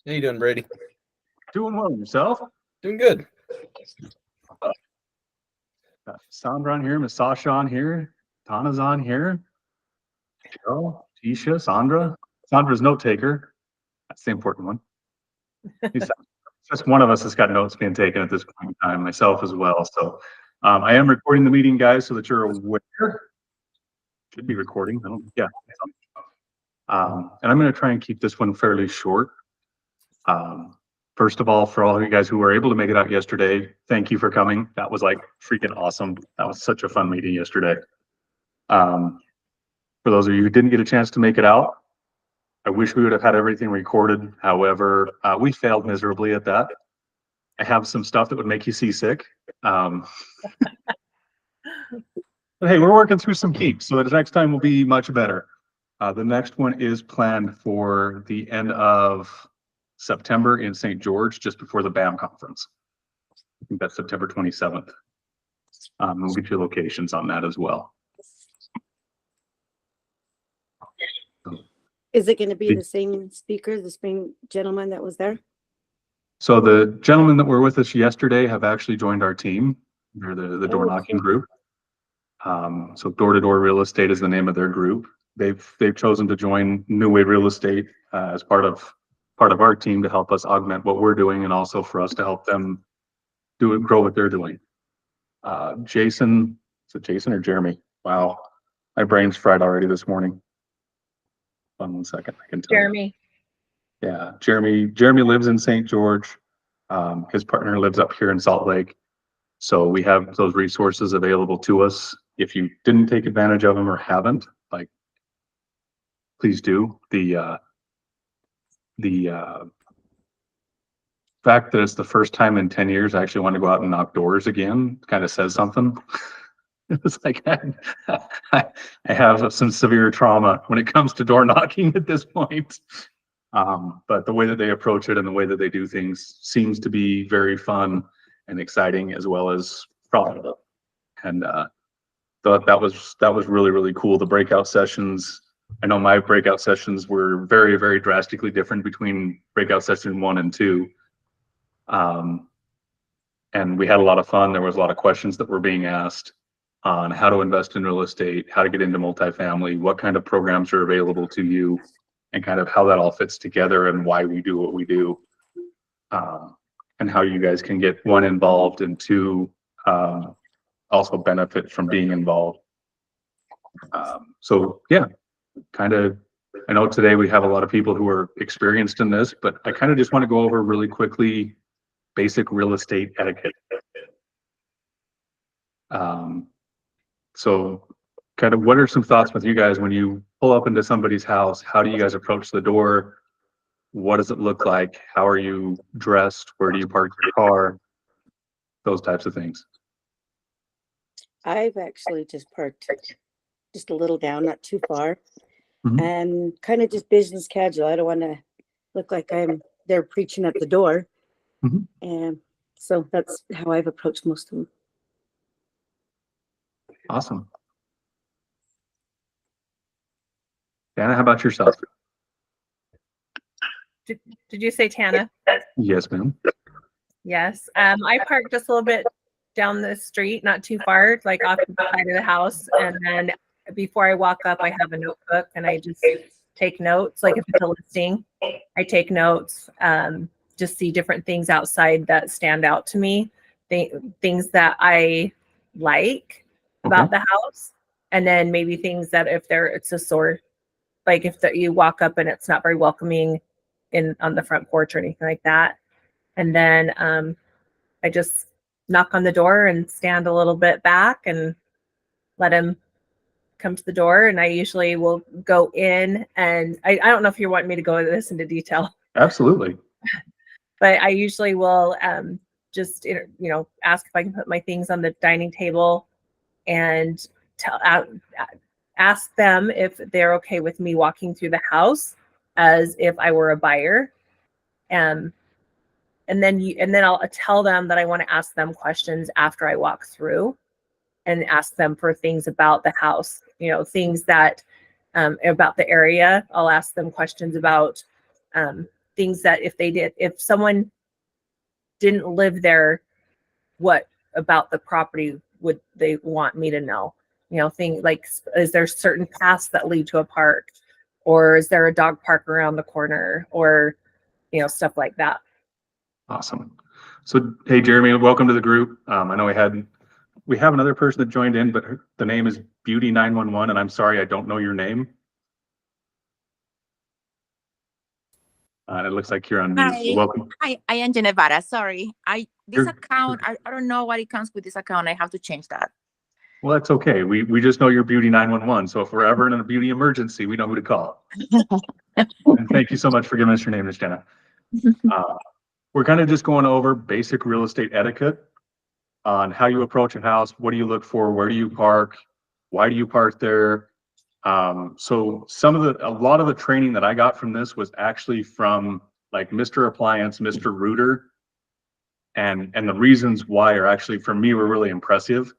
How you doing, Brady? Doing well. Yourself? Doing good. Got Sandra on here, Miss Sasha on here, Tana's on here, Cheryl, Tisha, Sandra. Sandra's note taker. That's the important one. Just one of us has got notes being taken at this point in time, myself as well. So I am recording the meeting, guys, so that you're aware. Should be recording. Yeah. And I'm going to try and keep this one fairly short. First of all, for all of you guys who were able to make it out yesterday, thank you for coming. That was like freaking awesome. That was such a fun meeting yesterday. For those of you who didn't get a chance to make it out, I wish we would have had everything recorded. However, we failed miserably at that. I have some stuff that would make you seasick. But hey, we're working through some kinks, so the next time will be much better. The next one is planned for the end of September in St. George, just before the BAM conference. I think that's September 27th. We'll get you locations on that as well. Is it going to be the same speaker, the same gentleman that was there? So the gentlemen that were with us yesterday have actually joined our team. They're the door knocking group. So Door to Door Real Estate is the name of their group. They've chosen to join New Way Real Estate as part of our team to help us augment what we're doing, and also for us to help them grow what they're doing. Jason, is it Jason or Jeremy? Wow, my brain's fried already this morning. Hold on 1 second, I can tell Jeremy. you. Yeah, Jeremy lives in St. George. His partner lives up here in Salt Lake. So we have those resources available to us. If you didn't take advantage of them or haven't, like, please do. The fact that it's the first time in 10 years I actually want to go out and knock doors again kind of says something. It's like I have some severe trauma when it comes to door knocking at this point. But the way that they approach it and the way that they do things seems to be very fun and exciting, as well as profitable. And thought that was really, really cool. The breakout sessions, I know my breakout sessions were very, very drastically different between breakout session 1 and 2. And we had a lot of fun. There was a lot of questions that were being asked on how to invest in real estate, how to get into multifamily, what kind of programs are available to you, and kind of how that all fits together and why we do what we do. And how you guys can get, 1, involved, and 2, also benefit from being involved. So yeah, kind of, I know today we have a lot of people who are experienced in this, but I kind of just want to go over really quickly basic real estate etiquette. So kind of what are some thoughts with you guys when you pull up into somebody's house? How do you guys approach the door? What does it look like? How are you dressed? Where do you park your car? Those types of things. I've actually just parked just a little down, not too far, Mhm. and kind of just business casual. I don't want to look like I'm there preaching at the door. Mhm. And so that's how I've approached most of them. Awesome. Dana, how about yourself? Did you say Tana? Yes, ma'am. Yes. I park just a little bit down the street, not too far, like off the side of the house. And then before I walk up, I have a notebook and I just take notes. Like if it's a listing, I take notes, just see different things outside that stand out to me, things that I like about the house. And then maybe things that it's a sore, like if you walk up and it's not very welcoming on the front porch or anything like that. And then I just knock on the door and stand a little bit back and let him come to the door. And I usually will go in, and I don't know if you're wanting me to go into this into detail. Absolutely. But I usually will just, ask if I can put my things on the dining table and ask them if they're okay with me walking through the house as if I were a buyer. And then I'll tell them that I want to ask them questions after I walk through, and ask them for things about the house, things that about the area. I'll ask them questions about things that if someone didn't live there, what about the property would they want me to know? Things like, is there certain paths that lead to a park, or is there a dog park around the corner, or stuff like that. Awesome. So, hey, Jeremy, welcome to the group. I know we have another person that joined in, but the name is Beauty 911, and I'm sorry, I don't know your name. And it looks like you're on mute. So welcome. Hi, I am Genevara. Sorry. I You're- don't know what it comes with this account. I have to change that. Well, that's okay. We just know you're Beauty 911. So if we're ever in a beauty emergency, we know who to call. And thank you so much for giving us your name, Ms. Jenna. We're kind of just going over basic real estate etiquette on how you approach a house. What do you look for? Where do you park? Why do you park there? So a lot of the training that I got from this was actually from like Mr. Appliance, Mr. Rooter, and the reasons why are actually, for me, were really impressive.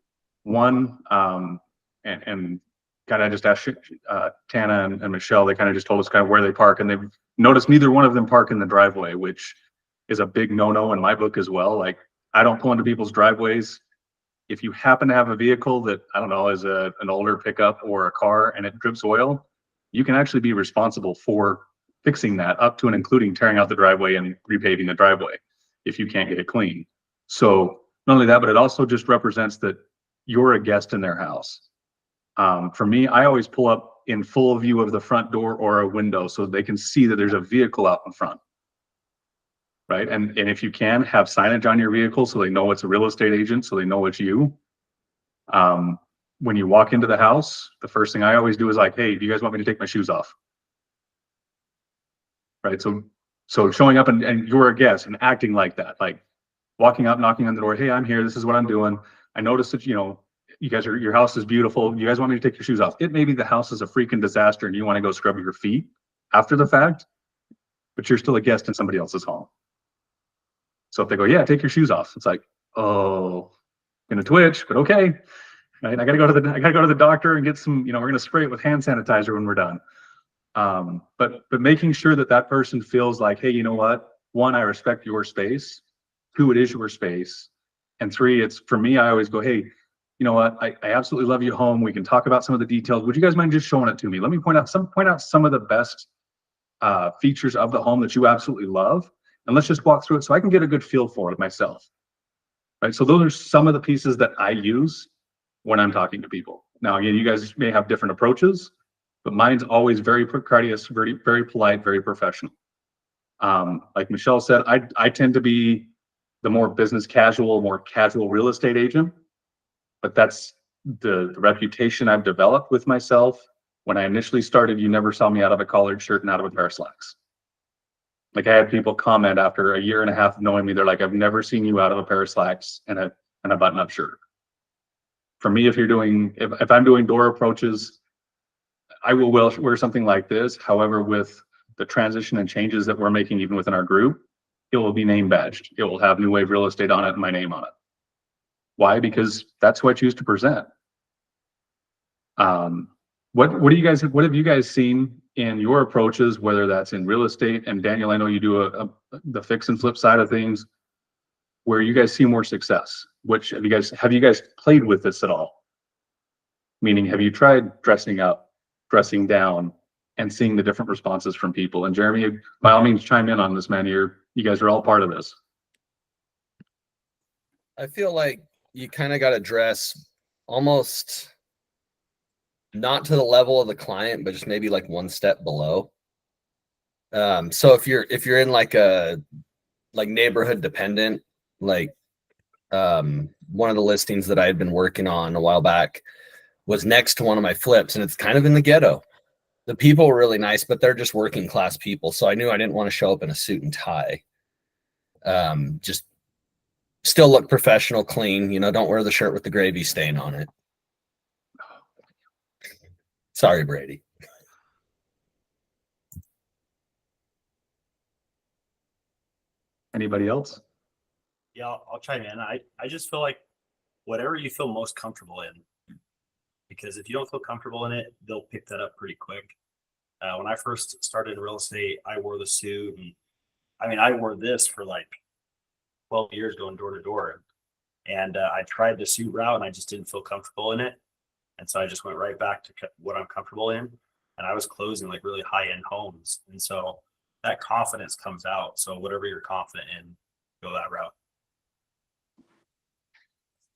One, and kind of just asked Tana and Michelle, they kind of just told us kind of where they park, and they've noticed neither one of them park in the driveway, which is a big no-no in my book as well. Like, I don't pull into people's driveways. If you happen to have a vehicle that, I don't know, is an older pickup or a car and it drips oil, you can actually be responsible for fixing that, up to and including tearing out the driveway and repaving the driveway if you can't get it clean. So not only that, but it also just represents that you're a guest in their house. For me, I always pull up in full view of the front door or a window so they can see that there's a vehicle out in front. Right. And if you can, have signage on your vehicle so they know it's a real estate agent, so they know it's you. When you walk into the house, the first thing I always do is like, hey, do you guys want me to take my shoes off? Right. So showing up and you're a guest and acting like that, like walking up, knocking on the door, hey, I'm here, this is what I'm doing. I noticed that, your house is beautiful. You guys want me to take your shoes off? It may be the house is a freaking disaster and you want to go scrub your feet after the fact, but you're still a guest in somebody else's home. So if they go, yeah, take your shoes off, it's like, oh, gonna twitch, but okay. Right? I gotta go to the doctor and get some, we're gonna spray it with hand sanitizer when we're done. But making sure that person feels like, hey, you know what? One, I respect your space. Two, it is your space. And three, it's, for me, I always go, hey, you know what? I absolutely love you at home. We can talk about some of the details. Would you guys mind just showing it to me? Let me point out some of the best features of the home that you absolutely love. And let's just walk through it so I can get a good feel for it myself. Right. So those are some of the pieces that I use when I'm talking to people. Now, again, you guys may have different approaches, but mine's always very courteous, very, very polite, very professional. Like Michelle said, I tend to be the more business casual, more casual real estate agent, but that's the reputation I've developed with myself. When I initially started, you never saw me out of a collared shirt and out of a pair of slacks. Like, I had people comment after a year and a half of knowing me, they're like, I've never seen you out of a pair of slacks and a button-up shirt. For me, if I'm doing door approaches, I will wear something like this. However, with the transition and changes that we're making even within our group, it will be name badged. It will have New Wave Real Estate on it and my name on it. Why? Because that's who I choose to present. What have you guys seen in your approaches, whether that's in real estate? And Daniel, I know you do the fix and flip side of things, where you guys see more success. Which have you guys played with this at all? Meaning, have you tried dressing up, dressing down, and seeing the different responses from people? And Jeremy, by all means, chime in on this, man. You guys are all part of this. I feel like you kind of got to dress almost not to the level of the client, but just maybe like one step below. So if you're in like a neighborhood dependent, like one of the listings that I had been working on a while back was next to one of my flips, and it's kind of in the ghetto. The people were really nice, but they're just working class people. So I knew I didn't want to show up in a suit and tie. Just still look professional, clean, don't wear the shirt with the gravy stain on it. Sorry, Brady. Anybody else? Yeah, I'll chime in. I just feel like whatever you feel most comfortable in, because if you don't feel comfortable in it, they'll pick that up pretty quick. When I first started in real estate, I wore the suit and I mean, I wore this for like 12 years going door to door. And I tried the suit route and I just didn't feel comfortable in it. And so I just went right back to what I'm comfortable in. And I was closing like really high end homes. And so that confidence comes out. So whatever you're confident in, go that route.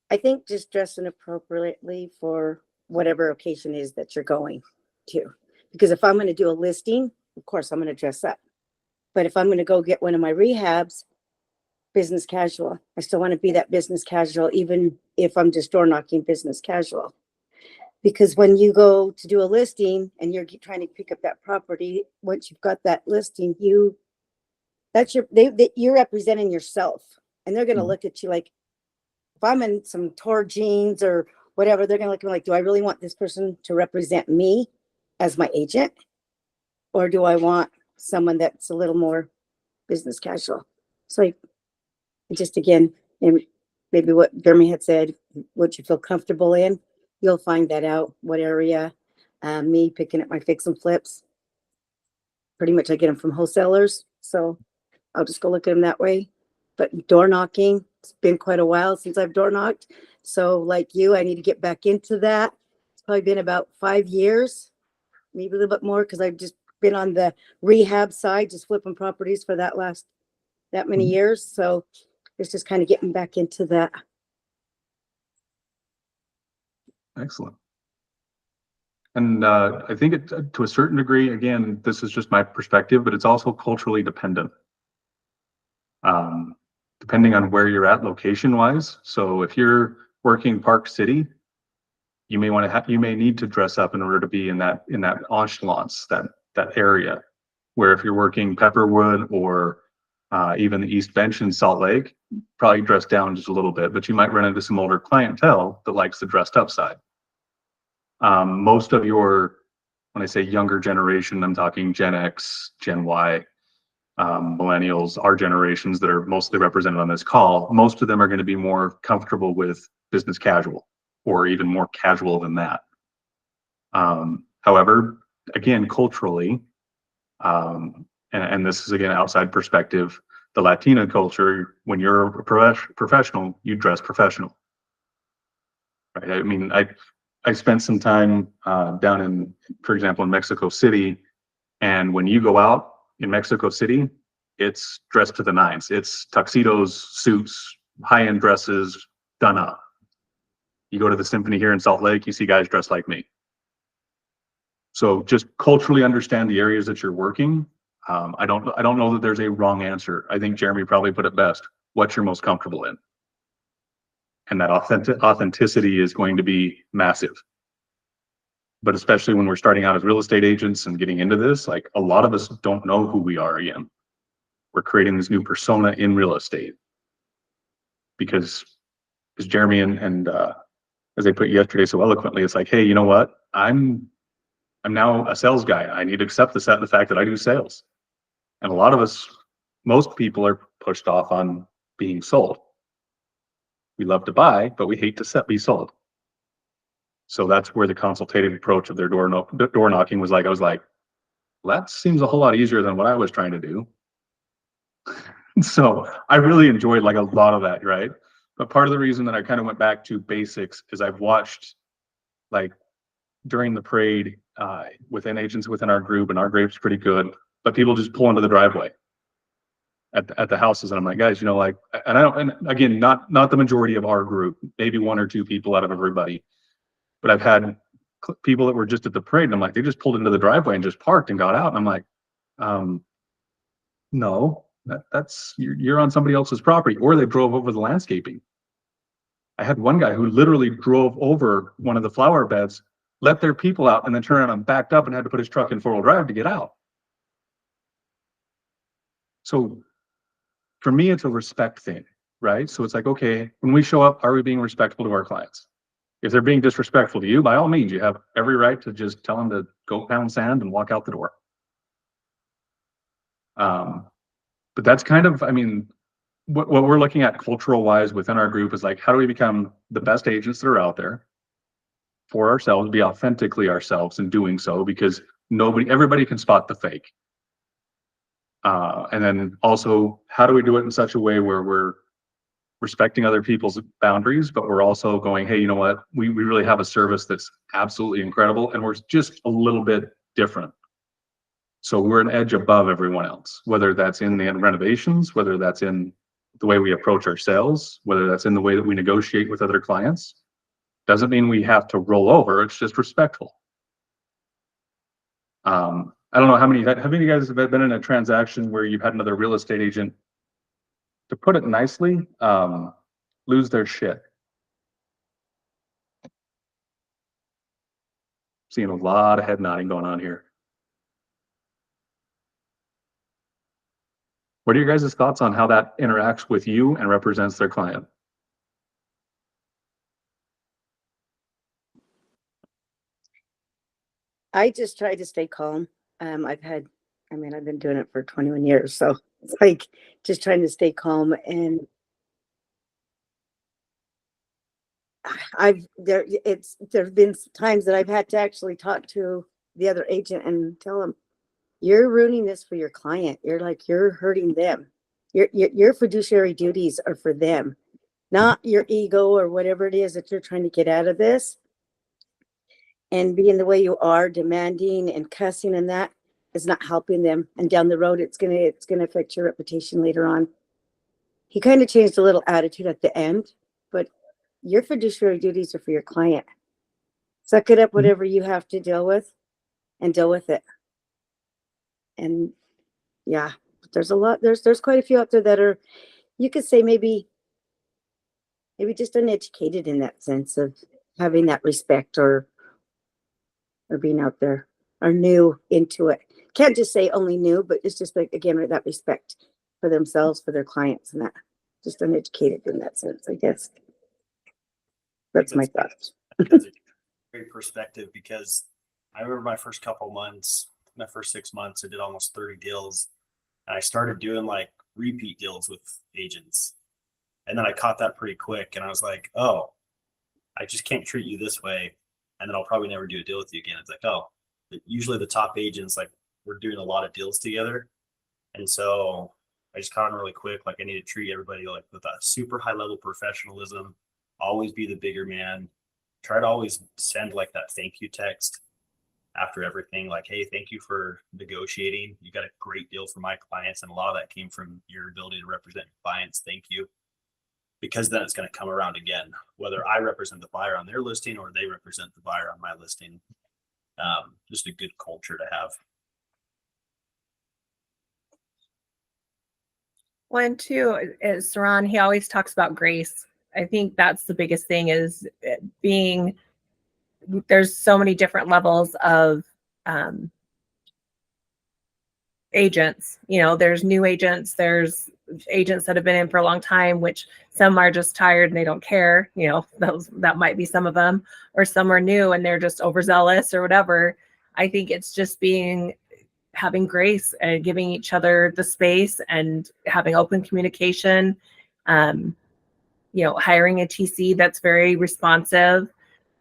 I think just dressing appropriately for whatever occasion is that you're going to. Because if I'm going to do a listing, of course I'm going to dress up. But if I'm going to go get one of my rehabs, business casual, I still want to be that business casual, even if I'm just door knocking business casual. Because when you go to do a listing and you're trying to pick up that property, once you've got that listing, you're representing yourself, and they're going to look at you like, if I'm in some tore jeans or whatever, they're going to look at me like, do I really want this person to represent me as my agent? Or do I want someone that's a little more business casual? So just again, and maybe what Jeremy had said, what you feel comfortable in, you'll find that out. What area? Me picking up my fix and flips, pretty much I get them from wholesalers, so I'll just go look at them that way. But door knocking, it's been quite a while since I've door knocked. So like you, I need to get back into that. It's probably been about 5 years, maybe a little bit more, because I've just been on the rehab side, just flipping properties for that many years. So it's just kind of getting back into that. Excellent. And I think to a certain degree, again, this is just my perspective, but it's also culturally dependent. Depending on where you're at location wise. So if you're working Park City, you may need to dress up in order to be in that enchilance, that area. Where if you're working Pepperwood or even the East Bench in Salt Lake, probably dress down just a little bit, but you might run into some older clientele that likes the dressed up side. Most of when I say younger generation, I'm talking Gen X, Gen Y, millennials, our generations that are mostly represented on this call. Most of them are going to be more comfortable with business casual or even more casual than that. However, again, culturally, and this is again outside perspective, the Latina culture, when you're a professional, you dress professional. Right? I mean, I spent some time down in, for example, in Mexico City, and when you go out in Mexico City, it's dressed to the nines. It's tuxedos, suits, high-end dresses, done up. You go to the Symphony here in Salt Lake, you see guys dressed like me. So just culturally understand the areas that you're working. I don't know that there's a wrong answer. I think Jeremy probably put it best. What you're most comfortable in. And that authenticity is going to be massive. But especially when we're starting out as real estate agents and getting into this, like a lot of us don't know who we are again. We're creating this new persona in real estate. Because as Jeremy and as they put yesterday so eloquently, it's like, hey, you know what? I'm now a sales guy. I need to accept the fact that I do sales. And a lot of us, most people are pushed off on being sold. We love to buy, but we hate to be sold. So that's where the consultative approach of their door knocking was like, I was like, well, that seems a whole lot easier than what I was trying to do. So I really enjoyed like a lot of that, right? But part of the reason that I kind of went back to basics is I've watched like during the parade within agents within our group, and our group's pretty good, but people just pull into the driveway at the houses, and I'm like, guys, you know, like, and again, not the majority of our group, maybe 1 or 2 people out of everybody, but I've had people that were just at the parade, and I'm like, they just pulled into the driveway and just parked and got out, and I'm like, no, that's you're on somebody else's property, or they drove over the landscaping. I had one guy who literally drove over one of the flower beds, let their people out, and then turned around and backed up and had to put his truck in 4-wheel drive to get out. So for me, it's a respect thing, right? So it's like, okay, when we show up, are we being respectful to our clients? If they're being disrespectful to you, by all means, you have every right to just tell them to go pound sand and walk out the door. But that's kind of, I mean, what we're looking at cultural wise within our group is like, how do we become the best agents that are out there for ourselves, be authentically ourselves in doing so, because everybody can spot the fake. And then also, how do we do it in such a way where we're respecting other people's boundaries, but we're also going, hey, you know what? We really have a service that's absolutely incredible, and we're just a little bit different. So we're an edge above everyone else, whether that's in the renovations, whether that's in the way we approach our sales, whether that's in the way that we negotiate with other clients. Doesn't mean we have to roll over. It's just respectful. I don't know how many of you guys have been in a transaction where you've had another real estate agent, to put it nicely, lose their shit. Seeing a lot of head nodding going on here. What are your guys' thoughts on how that interacts with you and represents their client? I just try to stay calm. I've been doing it for 21 years, so it's like just trying to stay calm. And there've been times that I've had to actually talk to the other agent and tell them, you're ruining this for your client. You're hurting them. Your fiduciary duties are for them, not your ego or whatever it is that you're trying to get out of this. And being the way you are, demanding and cussing and that is not helping them. And down the road, it's gonna affect your reputation later on. He kind of changed a little attitude at the end, but your fiduciary duties are for your client. Suck it up, whatever you have to deal with, and deal with it. And yeah, there's a lot. There's quite a few out there that are, you could say maybe just uneducated in that sense of having that respect or being out there or new into it. Can't just say only new, but it's just like, again, that respect for themselves, for their clients, and that just uneducated in that sense, I guess. That's my thoughts. That's a great perspective, because I remember my first 6 months, I did almost 30 deals, and I started doing like repeat deals with agents. And then I caught that pretty quick, and I was like, oh, I just can't treat you this way, and then I'll probably never do a deal with you again. It's like, oh, usually the top agents, like, we're doing a lot of deals together. And so I just caught on really quick. Like, I need to treat everybody like with a super high level professionalism, always be the bigger man, try to always send like that thank you text after everything. Like, hey, thank you for negotiating. You got a great deal for my clients. And a lot of that came from your ability to represent clients. Thank you. Because then it's going to come around again, whether I represent the buyer on their listing or they represent the buyer on my listing. Just a good culture to have. One, too, is Saran, he always talks about grace. I think that's the biggest thing, is there's so many different levels of agents. There's new agents, there's agents that have been in for a long time, which some are just tired and they don't care. That might be some of them, or some are new and they're just overzealous or whatever. I think it's just having grace and giving each other the space and having open communication. Hiring a TC that's very responsive.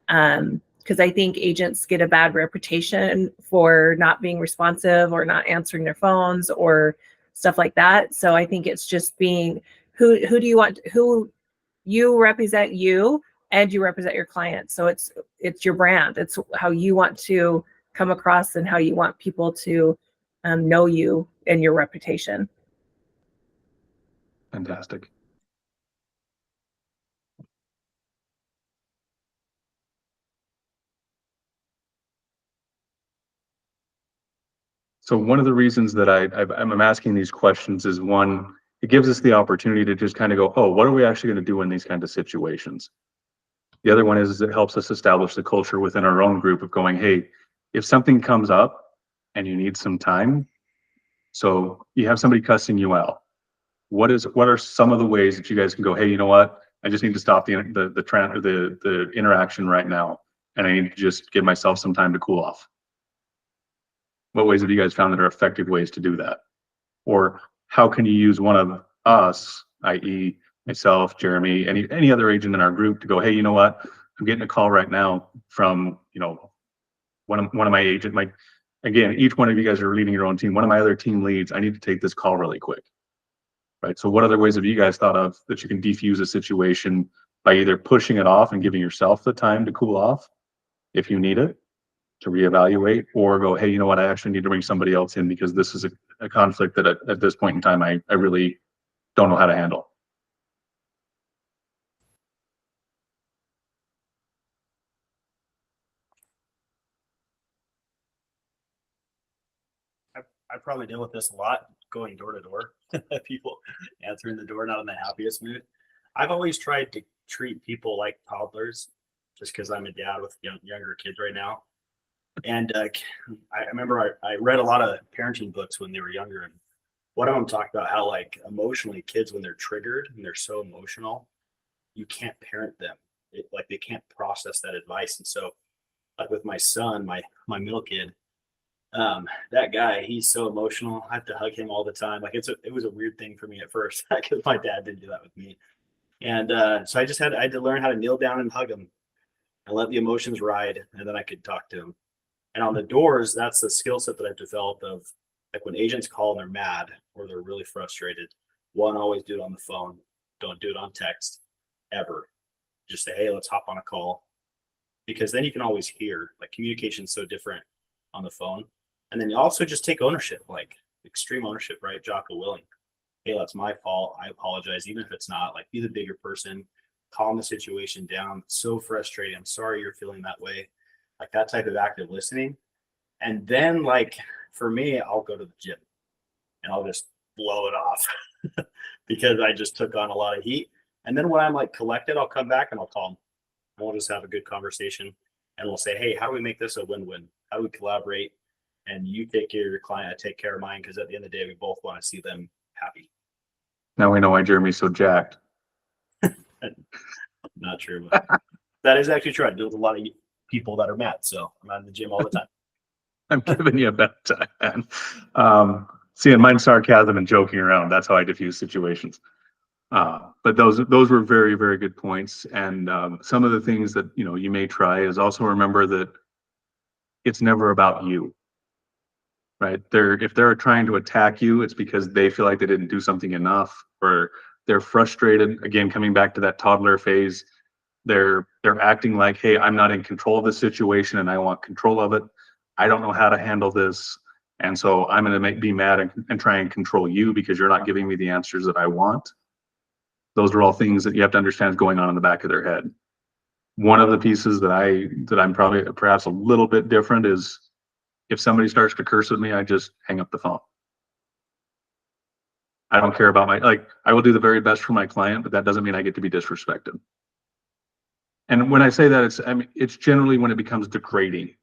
Because I think agents get a bad reputation for not being responsive or not answering their phones or stuff like that. So I think it's just being who do you want, who you represent, you, and you represent your client. So it's your brand. It's how you want to come across and how you want people to know you and your reputation. Fantastic. So one of the reasons that I'm asking these questions is, one, it gives us the opportunity to just kind of go, oh, what are we actually going to do in these kinds of situations? The other one is it helps us establish the culture within our own group of going, hey, if something comes up and you need some time, so you have somebody cussing you out, what are some of the ways that you guys can go, hey, you know what? I just need to stop the interaction right now, and I need to just give myself some time to cool off. What ways have you guys found that are effective ways to do that? Or how can you use one of us, i.e. myself, Jeremy, any other agent in our group, to go, hey, you know what? I'm getting a call right now from, one of my agent, again, each one of you guys are leading your own team. One of my other team leads, I need to take this call really quick. Right. So what other ways have you guys thought of that you can defuse a situation by either pushing it off and giving yourself the time to cool off if you need it, to reevaluate, or go, hey, you know what, I actually need to bring somebody else in because this is a conflict that at this point in time, I really don't know how to handle. I probably deal with this a lot going door to door. People answering the door, not in the happiest mood. I've always tried to treat people like toddlers just because I'm a dad with younger kids right now. And I remember I read a lot of parenting books when they were younger. And one of them talked about how, like, emotionally kids, when they're triggered and they're so emotional, you can't parent them. Like, they can't process that advice. And so, like with my son, my middle kid, that guy, he's so emotional. I have to hug him all the time. Like, it was a weird thing for me at first because my dad didn't do that with me. And so I had to learn how to kneel down and hug him and let the emotions ride, and then I could talk to him. And on the doors, that's the skill set that I've developed of, like, when agents call and they're mad or they're really frustrated, one, always do it on the phone. Don't do it on text ever. Just say, hey, let's hop on a call, because then you can always hear. Like, communication is so different on the phone. And then you also just take ownership, like extreme ownership, right? Jocko Willing. Hey, that's my fault. I apologize. Even if it's not, like, be the bigger person, calm the situation down. It's so frustrating. I'm sorry you're feeling that way. Like, that type of active listening. And then, like, for me, I'll go to the gym and I'll just blow it off because I just took on a lot of heat. And then when I'm, like, collected, I'll come back and I'll call them. And we'll just have a good conversation. And we'll say, hey, how do we make this a win-win? How do we collaborate? And you take care of your client, I take care of mine, because at the end of the day, we both want to see them happy. Now we know why Jeremy's so jacked. Not true, but that is actually true. I deal with a lot of people that are mad, so I'm out in the gym all the time. I'm giving you a bad time, man. Seeing mine sarcasm and joking around. That's how I diffuse situations. But those were very, very good points. And some of the things that, you know, you may try is also remember that it's never about you, right? If they're trying to attack you, it's because they feel like they didn't do something enough, or they're frustrated. Again, coming back to that toddler phase, they're acting like, hey, I'm not in control of the situation and I want control of it. I don't know how to handle this. And so I'm going to be mad and try and control you because you're not giving me the answers that I want. Those are all things that you have to understand is going on in the back of their head. One of the pieces that I'm probably perhaps a little bit different is if somebody starts to curse at me, I just hang up the phone. I don't care about I will do the very best for my client, but that doesn't mean I get to be disrespected. And when I say that, it's generally when it becomes degrading,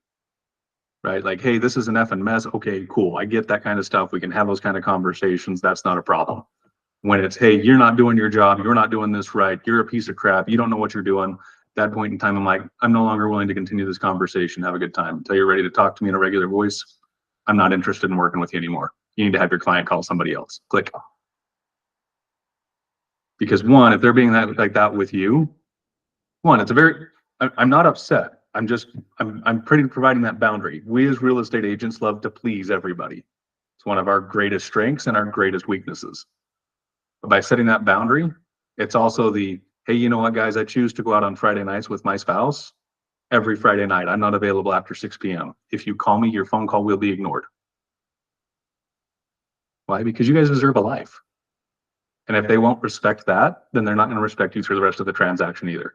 right? Like, hey, this is an effing mess. Okay, cool. I get that kind of stuff. We can have those kind of conversations. That's not a problem. When it's, hey, you're not doing your job. You're not doing this right. You're a piece of crap. You don't know what you're doing. At that point in time, I'm like, I'm no longer willing to continue this conversation. Have a good time. Until you're ready to talk to me in a regular voice, I'm not interested in working with you anymore. You need to have your client call somebody else. Click. Because one, if they're being like that with you, I'm not upset. I'm providing that boundary. We as real estate agents love to please everybody. It's one of our greatest strengths and our greatest weaknesses. But by setting that boundary, it's also hey, you know what, guys, I choose to go out on Friday nights with my spouse every Friday night. I'm not available after 6 p.m. If you call me, your phone call will be ignored. Why? Because you guys deserve a life. And if they won't respect that, then they're not going to respect you through the rest of the transaction either.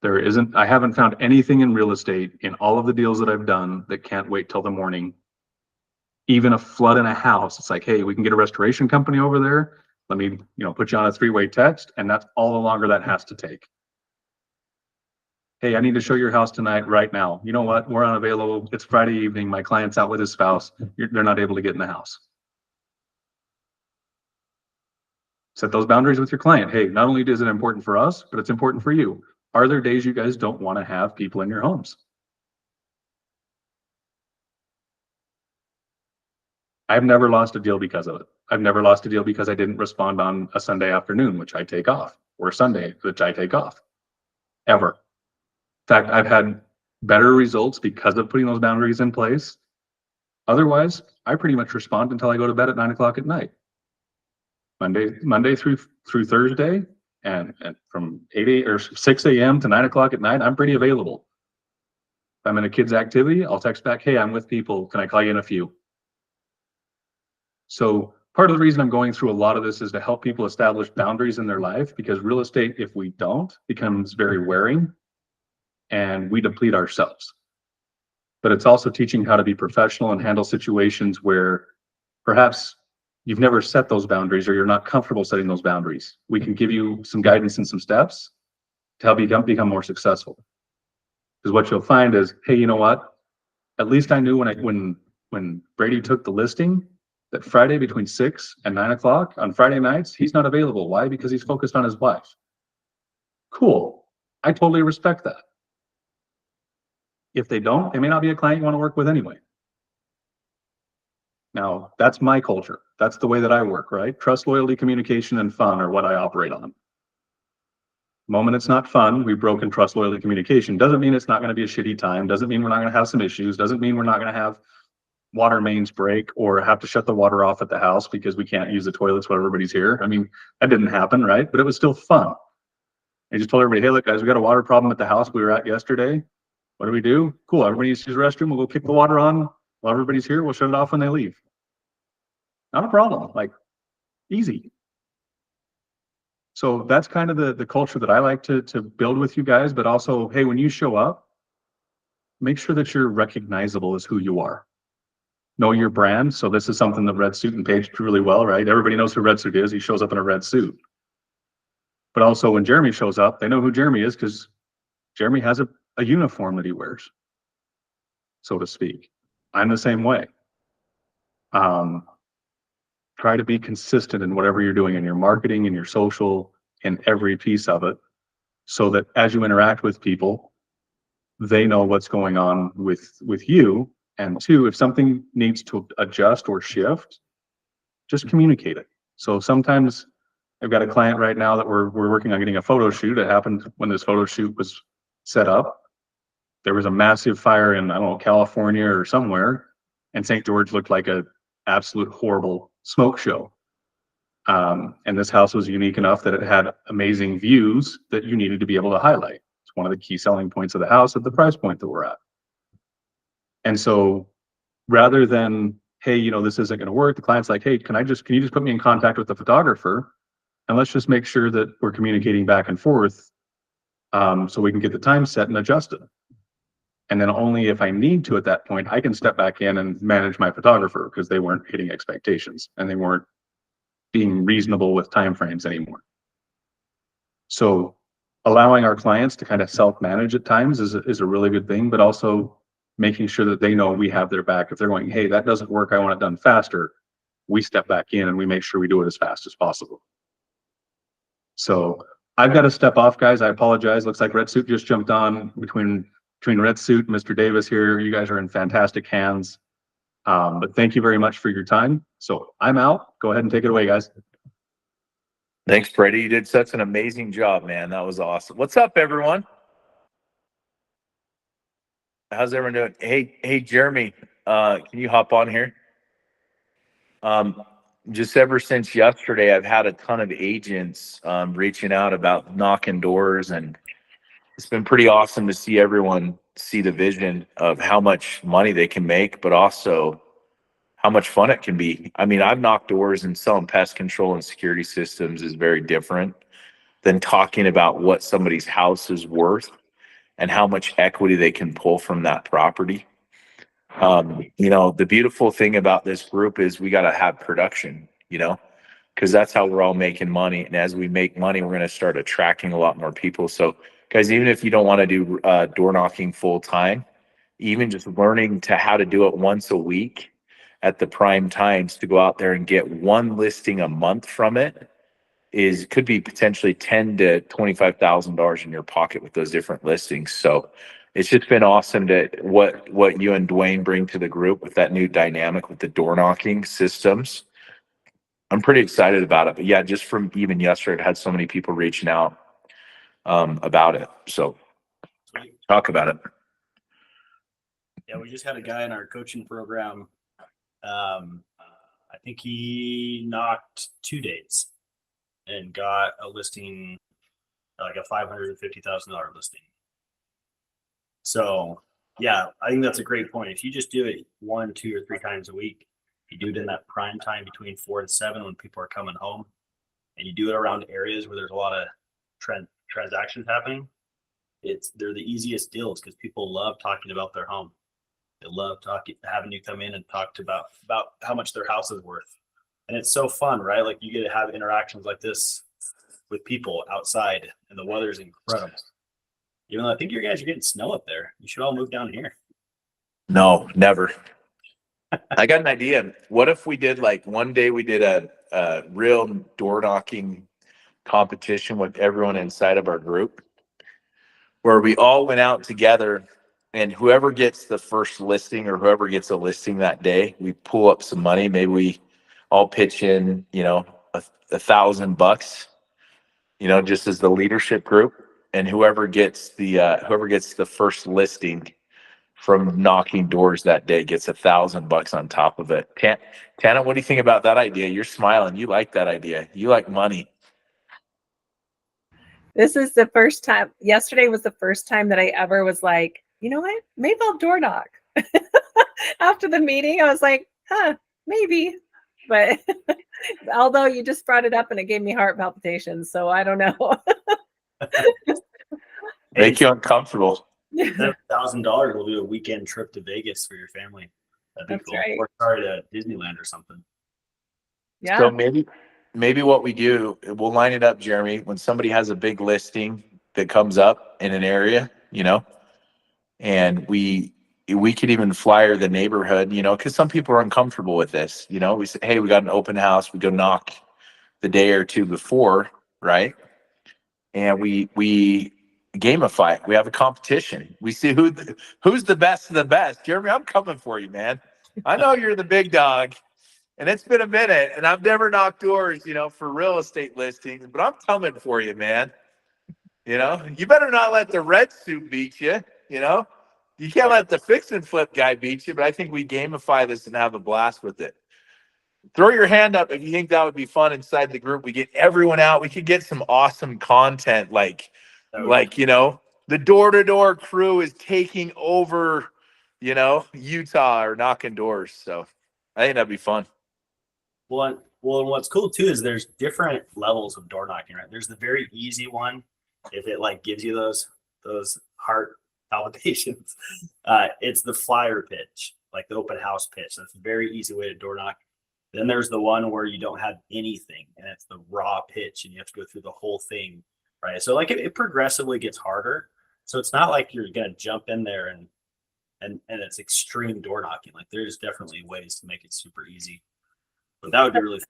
I haven't found anything in real estate in all of the deals that I've done that can't wait till the morning. Even a flood in a house, it's like, hey, we can get a restoration company over there. Let me, put you on a 3-way text, and that's all the longer that has to take. Hey, I need to show your house tonight, right now. You know what? We're unavailable. It's Friday evening. My client's out with his spouse. They're not able to get in the house. Set those boundaries with your client. Hey, not only is it important for us, but it's important for you. Are there days you guys don't want to have people in your homes? I've never lost a deal because of it. I've never lost a deal because I didn't respond on a Sunday afternoon, which I take off, or Sunday, which I take off. Ever. In fact, I've had better results because of putting those boundaries in place. Otherwise, I pretty much respond until I go to bed at 9 o'clock at night. Monday through Thursday, and from 6 a.m. to 9 o'clock at night, I'm pretty available. If I'm in a kid's activity, I'll text back, hey, I'm with people. Can I call you in a few? So part of the reason I'm going through a lot of this is to help people establish boundaries in their life, because real estate, if we don't, becomes very wearing and we deplete ourselves. But it's also teaching how to be professional and handle situations where perhaps you've never set those boundaries or you're not comfortable setting those boundaries. We can give you some guidance and some steps to help you become more successful. Because what you'll find is, hey, you know what? At least I knew when Brady took the listing that Friday between 6 and 9 o'clock on Friday nights, he's not available. Why? Because he's focused on his wife. Cool. I totally respect that. If they don't, they may not be a client you want to work with anyway. Now, that's my culture. That's the way that I work, right? Trust, loyalty, communication, and fun are what I operate on. The moment it's not fun, we've broken trust, loyalty, communication. Doesn't mean it's not going to be a shitty time. Doesn't mean we're not going to have some issues. Doesn't mean we're not going to have water mains break or have to shut the water off at the house because we can't use the toilets when everybody's here. I mean, that didn't happen, right? But it was still fun. I just told everybody, hey, look, guys, we got a water problem at the house we were at yesterday. What do we do? Cool. Everybody uses the restroom. We'll go kick the water on while everybody's here. We'll shut it off when they leave. Not a problem. Like, easy. So that's kind of the culture that I like to build with you guys. But also, hey, when you show up, make sure that you're recognizable as who you are. Know your brand. So this is something that Red Suit and Paige do really well, right? Everybody knows who Red Suit is. He shows up in a red suit. But also when Jeremy shows up, they know who Jeremy is because Jeremy has a uniform that he wears, so to speak. I'm the same way. Try to be consistent in whatever you're doing in your marketing, in your social, in every piece of it, so that as you interact with people, they know what's going on with you. And two, if something needs to adjust or shift, just communicate it. So sometimes I've got a client right now that we're working on getting a photo shoot. It happened when this photo shoot was set up. There was a massive fire in, I don't know, California or somewhere, and St. George looked like a absolute horrible smoke show. And this house was unique enough that it had amazing views that you needed to be able to highlight. It's one of the key selling points of the house at the price point that we're at. And so rather than, hey, you know, this isn't going to work, the client's like, hey, can you just put me in contact with the photographer? And let's just make sure that we're communicating back and forth so we can get the time set and adjust it. And then only if I need to at that point, I can step back in and manage my photographer because they weren't hitting expectations and they weren't being reasonable with timeframes anymore. So allowing our clients to kind of self-manage at times is a really good thing, but also making sure that they know we have their back. If they're going, hey, that doesn't work, I want it done faster, we step back in and we make sure we do it as fast as possible. So I've got to step off, guys. I apologize. Looks like Red Suit just jumped on between Red Suit and Mr. Davis here. You guys are in fantastic hands. But thank you very much for your time. So I'm out. Go ahead and take it away, guys. Thanks, Brady. You did such an amazing job, man. That was awesome. What's up, everyone? How's everyone doing? Hey, Jeremy, can you hop on here? Just ever since yesterday, I've had a ton of agents reaching out about knocking doors, and it's been pretty awesome to see everyone see the vision of how much money they can make, but also how much fun it can be. I mean, I've knocked doors, and selling pest control and security systems is very different than talking about what somebody's house is worth and how much equity they can pull from that property. You know, the beautiful thing about this group is we got to have production, you know, because that's how we're all making money. And as we make money, we're going to start attracting a lot more people. So guys, even if you don't want to do door knocking full time, even just learning to how to do it once a week at the prime times to go out there and get one listing a month from it could be potentially $10,000 to $25,000 in your pocket with those different listings. So it's just been awesome to what you and Dwayne bring to the group with that new dynamic with the door knocking systems. I'm pretty excited about it. But yeah, just from even yesterday, I've had so many people reaching out about it. So talk about it. Yeah, we just had a guy in our coaching program. I think he knocked 2 dates and got a listing, like a $550,000 listing. So yeah, I think that's a great point. If you just do it 1, 2, or 3 times a week, you do it in that prime time between 4 and 7 when people are coming home, and you do it around areas where there's a lot of transactions happening. They're the easiest deals because people love talking about their home. They love having you come in and talk about how much their house is worth. And it's so fun, right? Like you get to have interactions like this with people outside, and the weather's incredible. Even though I think you guys are getting snow up there, you should all move down here. No, never. I got an idea. What if we did like one day we did a real door knocking competition with everyone inside of our group, where we all went out together, and whoever gets the first listing or whoever gets a listing that day, we pull up some money. Maybe we all pitch in, $1,000, just as the leadership group, and whoever gets the first listing from knocking doors that day gets $1,000 on top of it. Tana, what do you think about that idea? You're smiling. You like that idea. You like money. This is the first time. Yesterday was the first time that I ever was like, you know what? Maybe I'll door knock. After the meeting, I was like, maybe. But although you just brought it up and it gave me heart palpitations, so I don't know. Make you uncomfortable. That $1,000 will do a weekend trip to Vegas for your family. That'd be That's cool. right. Or sorry, to Disneyland or something. Yeah. So maybe what we do, we'll line it up, Jeremy, when somebody has a big listing that comes up in an area, and we could even flyer the neighborhood, because some people are uncomfortable with this. We say, hey, we got an open house. We go knock the day or two before, right? And we gamify it. We have a competition. We see who's the best of the best. Jeremy, I'm coming for you, man. I know you're the big dog. And it's been a minute, and I've never knocked doors, for real estate listings, but I'm coming for you, man. You better not let the red suit beat you, You can't let the fix and flip guy beat you, but I think we gamify this and have a blast with it. Throw your hand up if you think that would be fun inside the group. We get everyone out. We could get some awesome content like the door-to-door crew is taking over, Utah or knocking doors. So I think that'd be fun. Well, and what's cool too is there's different levels of door knocking, right? There's the very easy one. If it like gives you those heart palpitations, it's the flyer pitch, like the open house pitch. That's a very easy way to door knock. Then there's the one where you don't have anything, and it's the raw pitch, and you have to go through the whole thing, right? So like it progressively gets harder. So it's not like you're gonna jump in there and it's extreme door knocking. Like there's definitely ways to make it super easy. But that would be really fun.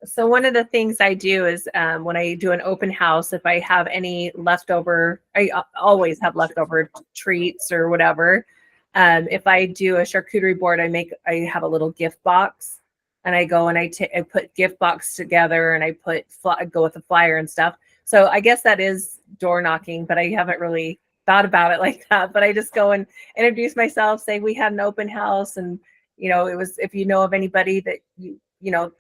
So one of the things I do is when I do an open house, if I have any leftover, I always have leftover treats or whatever. If I do a charcuterie board, I have a little gift box, and I go and I put gift box together, and I go with the flyer and stuff. So I guess that is door knocking, but I haven't really thought about it like that. But I just go and introduce myself, say we had an open house, and it was, if you know of anybody that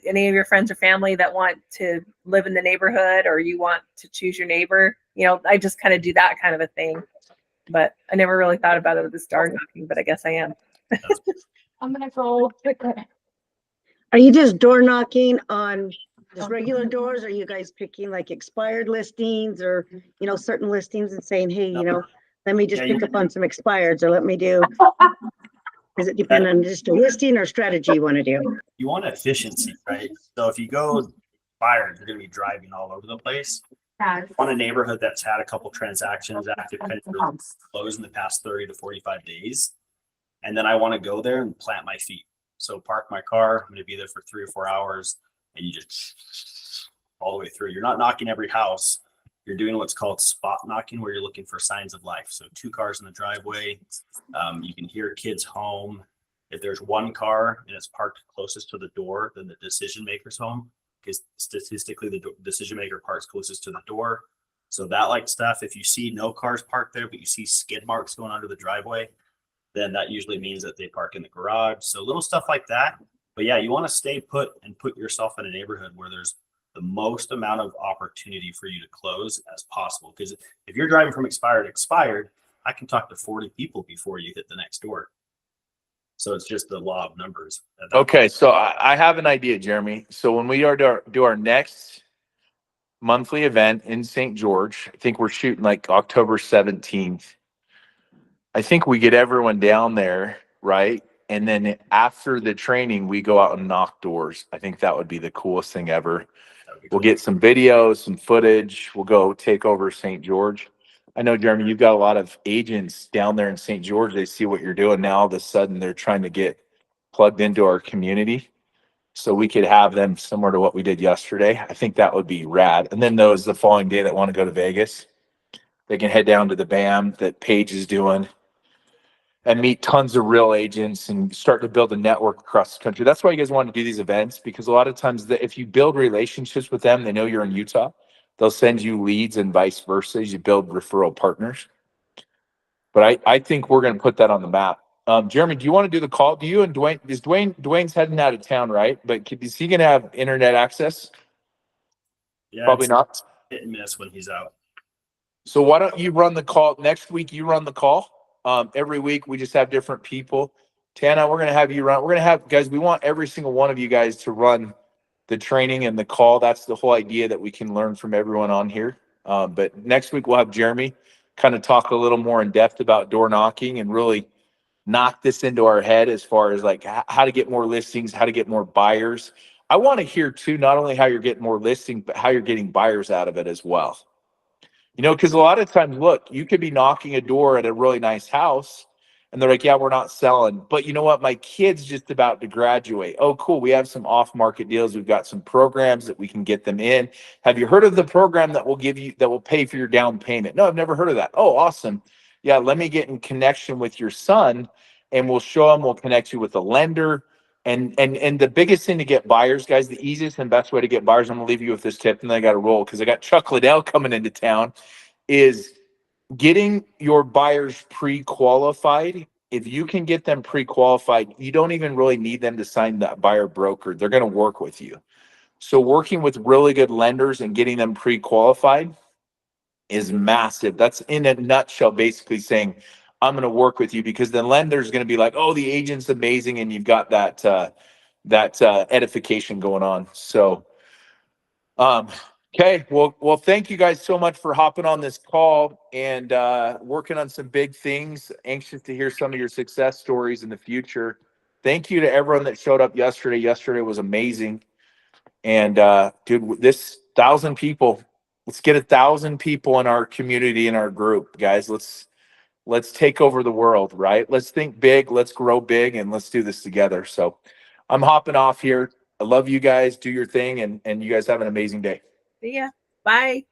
any of your friends or family that want to live in the neighborhood, or you want to choose your neighbor, I just kind of do that kind of a thing. But I never really thought about it with the door knocking, but I guess I am. I'm gonna go quicker. Are you just door knocking on just regular doors? Or are you guys picking like expired listings or, certain listings and saying, hey, let me just pick up on some expireds, or let me do, does it depend on just a listing or strategy you want to do? You want efficiency, right? So if you go expired, you're going to be driving all over the place. On a neighborhood that's had a couple transactions active closed in the past 30 to 45 days. And then I want to go there and plant my feet. So park my car. I'm going to be there for 3 or 4 hours, and you just all the way through. You're not knocking every house. You're doing what's called spot knocking, where you're looking for signs of life. So 2 cars in the driveway. You can hear kids home. If there's 1 car and it's parked closest to the door, then the decision maker's home, because statistically the decision maker parks closest to the door. So that like stuff, if you see no cars parked there, but you see skid marks going under the driveway, then that usually means that they park in the garage. So little stuff like that. But yeah, you want to stay put and put yourself in a neighborhood where there's the most amount of opportunity for you to close as possible. Because if you're driving from expired to expired, I can talk to 40 people before you hit the next door. So it's just the law of numbers. Okay, so I have an idea, Jeremy. So when we are to do our next monthly event in St. George, I think we're shooting like October 17th. I think we get everyone down there, right? And then after the training, we go out and knock doors. I think that would be the coolest thing ever. We'll get some videos, some footage. We'll go take over St. George. I know, Jeremy, you've got a lot of agents down there in St. George. They see what you're doing now. All of a sudden, they're trying to get plugged into our community. So we could have them similar to what we did yesterday. I think that would be rad. And then those the following day that want to go to Vegas, they can head down to the BAM that Paige is doing and meet tons of real agents and start to build a network across the country. That's why you guys want to do these events, because a lot of times if you build relationships with them, they know you're in Utah. They'll send you leads and vice versa as you build referral partners. But I think we're going to put that on the map. Jeremy, do you want to do the call? Do you and Dwayne? Is Dwayne's heading out of town, right? But is he going to have internet access? Yeah, Probably not. Hit and miss when he's out. So why don't you run the call next week? You run the call. Every week we just have different people. Tana, we're going to have you run. We're going to have guys. We want every single one of you guys to run the training and the call. That's the whole idea, that we can learn from everyone on here. But next week we'll have Jeremy kind of talk a little more in depth about door knocking and really knock this into our head as far as like how to get more listings, how to get more buyers. I want to hear too, not only how you're getting more listings, but how you're getting buyers out of it as well. You know, because a lot of times, look, you could be knocking a door at a really nice house and they're like, yeah, we're not selling. But you know what? My kid's just about to graduate. Oh, cool. We have some off market deals. We've got some programs that we can get them in. Have you heard of the program that will give you, that will pay for your down payment? No, I've never heard of that. Oh, awesome. Yeah, let me get in connection with your son and we'll show him, we'll connect you with a lender. And the biggest thing to get buyers, guys, the easiest and best way to get buyers, I'm gonna leave you with this tip, and then I got to roll because I got Chuck Liddell coming into town, is getting your buyers pre-qualified. If you can get them pre-qualified, you don't even really need them to sign that buyer broker. They're going to work with you. So working with really good lenders and getting them pre-qualified is massive. That's in a nutshell, basically saying, I'm going to work with you, because the lender's going to be like, oh, the agent's amazing. And you've got that edification going on. So, okay. Well, thank you guys so much for hopping on this call and working on some big things. Anxious to hear some of your success stories in the future. Thank you to everyone that showed up yesterday. Yesterday was amazing. And dude, this 1,000 people, let's get 1,000 people in our community, in our group, guys. Let's take over the world, right? Let's think big, let's grow big, and let's do this together. So I'm hopping off here. I love you guys. Do your thing, and you guys have an amazing day. See ya. Bye.